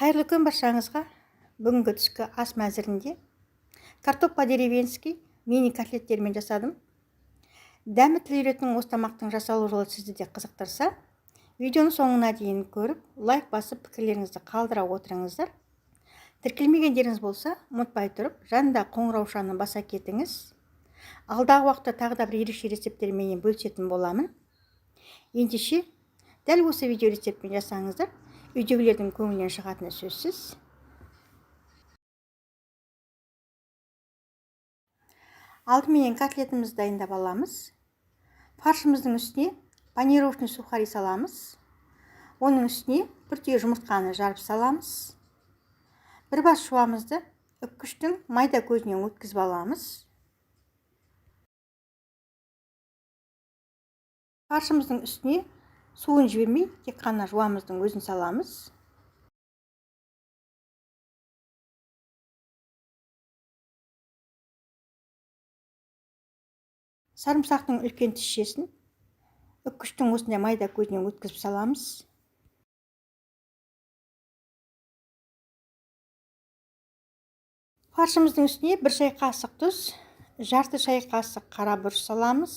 Қайырлы күн баршаңызға. Бүгінгі түскі ас мәзірінде картоп по-деревенски мини котлеттермен жасадым. Дәмі тіл үйретінің осы тамақтың жасалу жолы сізді де қызықтырса, видеоны соңына дейін көріп, лайк басып пікірлеріңізді қалдыра отырыңыздар. Тіркелмегендеріңіз болса, ұмытпай тұрып, жанында қоңыраушаны баса кетіңіз. Алдағы уақытта тағы да бір ерекше рецепттермен бөлісетін боламын. Ендеше, дәл осы видео рецептпен жасаңыздар, үйдегілердің көңілінен шығатыны сөзсіз. Алдымен котлетімізді дайындап аламыз. Фаршымыздың үстіне панировочный сухари саламыз. Оның үстіне бір түйе жұмыртқаны жарып саламыз. Бір бас шуамызды үккіштің майда көзінен өткізіп аламыз. Фаршымыздың үстіне суын жібермей, тек қана жуамыздың өзін саламыз. Сарымсақтың үлкен тісшесін үккіштің осындай майда көзінен өткізіп саламыз. Фаршымыздың үстіне бір шай қасық тұз, жарты шай қасық қара бұрыш саламыз.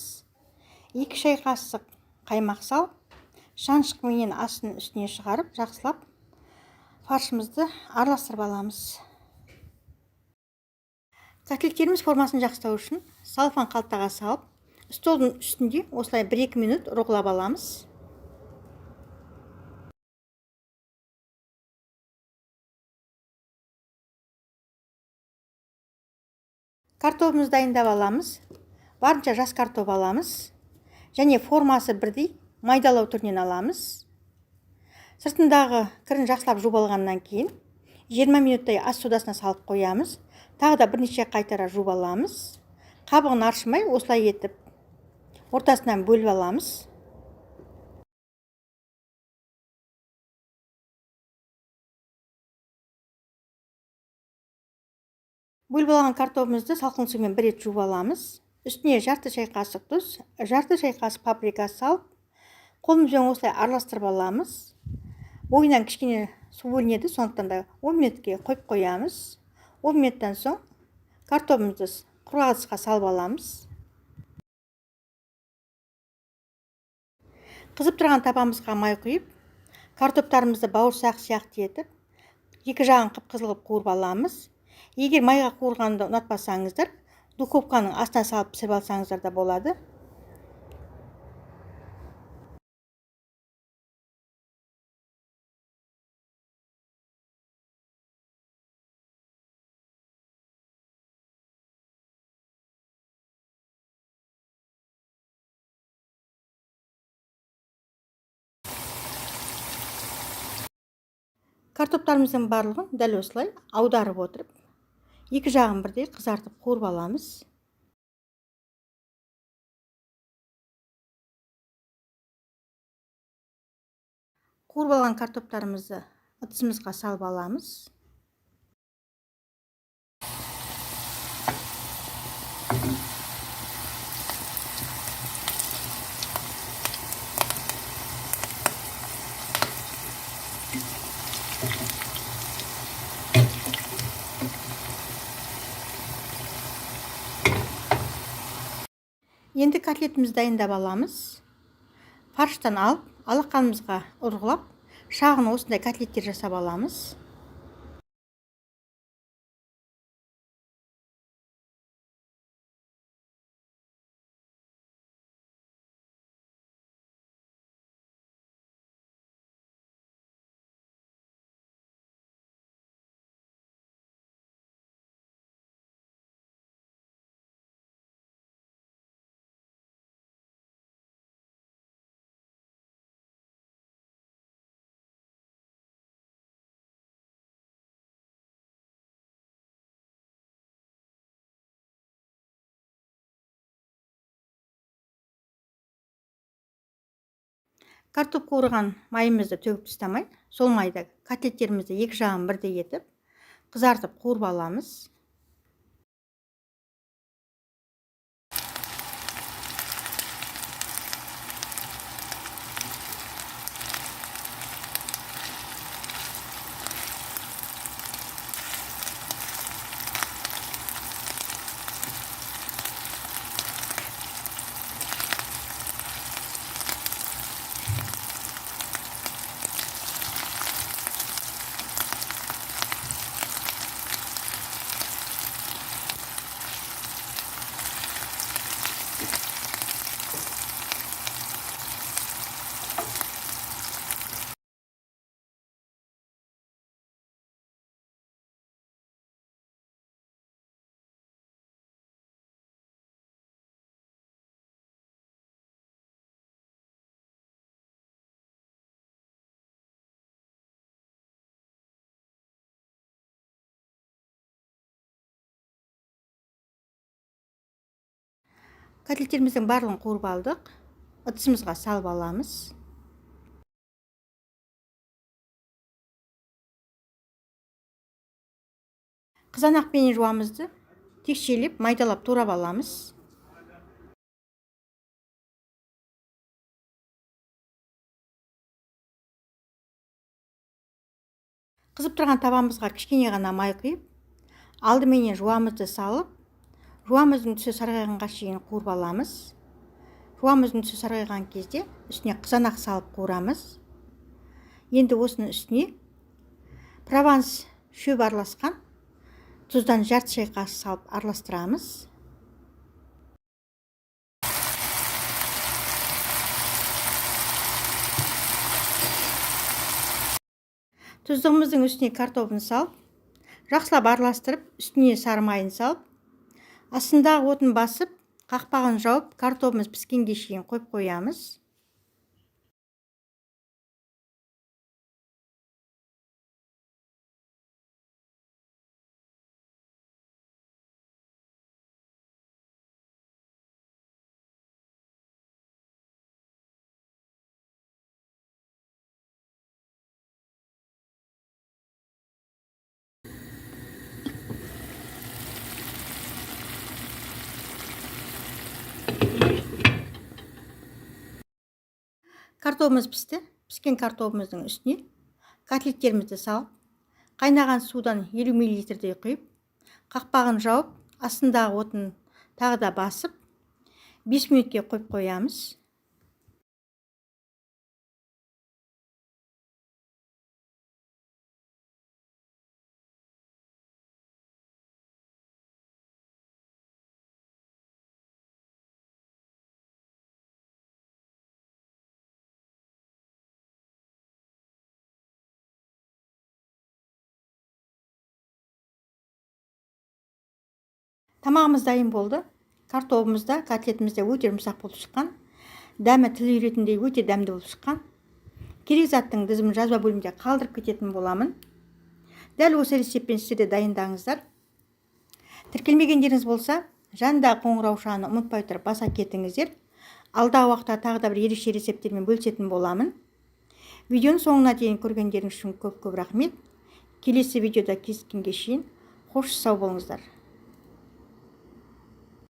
2 шай қасық қаймақ салып, шаншқымен астын үстіне шығарып, жақсылап фаршымызды араластырып аламыз. Котлеттеріміз формасын жақсылау үшін салфан қалтаға салып, столдың үстінде осылай 1-2 минут ұрғылап аламыз. Картопымызды дайындап аламыз. Барынша жас картоп аламыз. Және формасы бірдей майдалау түрінен аламыз. Сыртындағы кірін жақсылап жуып алғаннан кейін 20 минуттай ас содасына салып қоямыз. Тағы да бірнеше қайтара жуып аламыз. Қабығын аршымай осылай етіп ортасынан бөліп аламыз. Бөліп алған картопымызды салқын сумен бір рет жуып аламыз. Үстіне жарты шай қасық тұз, жарты шай қасық паприка салып, қолымызбен осылай араластырып аламыз. Бойынан кішкене су бөлінеді, сондықтан да 10 минутке қойып қоямыз. 10 минуттан соң картопымызды құрғақ ыдысқа салып аламыз. Қызып тұрған табамызға май құйып, картоптарымызды бауырсақ сияқты етіп, екі жағын қып-қызыл қылып қуырып аламыз. Егер майға қуырғанды ұнатпасаңыздар, духовканың астына салып пісіріп алсаңыздар да болады. Картоптарымыздың барлығын дәл осылай аударып отырып, екі жағын бірдей қызартып қуырып аламыз. Қуырып алған картоптарымызды ыдысымызға салып аламыз. Енді котлетімізді дайындап аламыз. Фарштан алып, алақанымызға ұрғылап, шағын осындай котлеттер жасап аламыз. Картоп қуырған майымызды төгіп тастамай, сол майда котлеттерімізді екі жағын бірдей етіп, қызартып қуырып аламыз. Котлеттеріміздің барлығын қуырып алдық. Ыдысымызға салып аламыз. Қызанақпен жуамызды текшелеп, майдалап турап аламыз. Қызып тұрған табамызға кішкене ғана май құйып, алдыменен жуамызды салып, жуамыздың түсі сарғайғанға шейін қуырып аламыз. Жуамыздың түсі сарғайған кезде үстіне қызанақ салып қуырамыз. Енді осының үстіне прованс шөп араласқан тұздан жарты шай қасық салып араластырамыз. Тұздығымыздың үстіне картоплын салып, жақсылап араластырып, үстіне сары майын салып, астындағы отын басып, қақпағын жауып, картоплымыз піскенге шейін қойып қоямыз. Картоплымыз пісті. Піскен картоплымыздың үстіне котлеттерімізді салып, қайнаған судан 50 мл құйып, қақпағын жауып, астындағы отын тағы да басып, 5 минутке қойып қоямыз. Тамағымыз дайын болды. Картоплымызда, котлетімізде өте жұмсақ болып шыққан. Дәмі тіл үйретіндей өте дәмді болып шыққан. Керек заттың тізімін жазба бөлімінде қалдырып кететін боламын. Дәл осы рецептпен сіздер де дайындаңыздар. Тіркелмегендеріңіз болса, жанындағы қоңыраушаны ұмытпай тұрып баса кетіңіздер. Алдағы уақытта тағы да бір ерекше рецепттермен бөлісетін боламын. Видеоның соңына дейін көргендеріңіз үшін көп рахмет. Келесі видеода кездескенге шейін қош сау болыңыздар.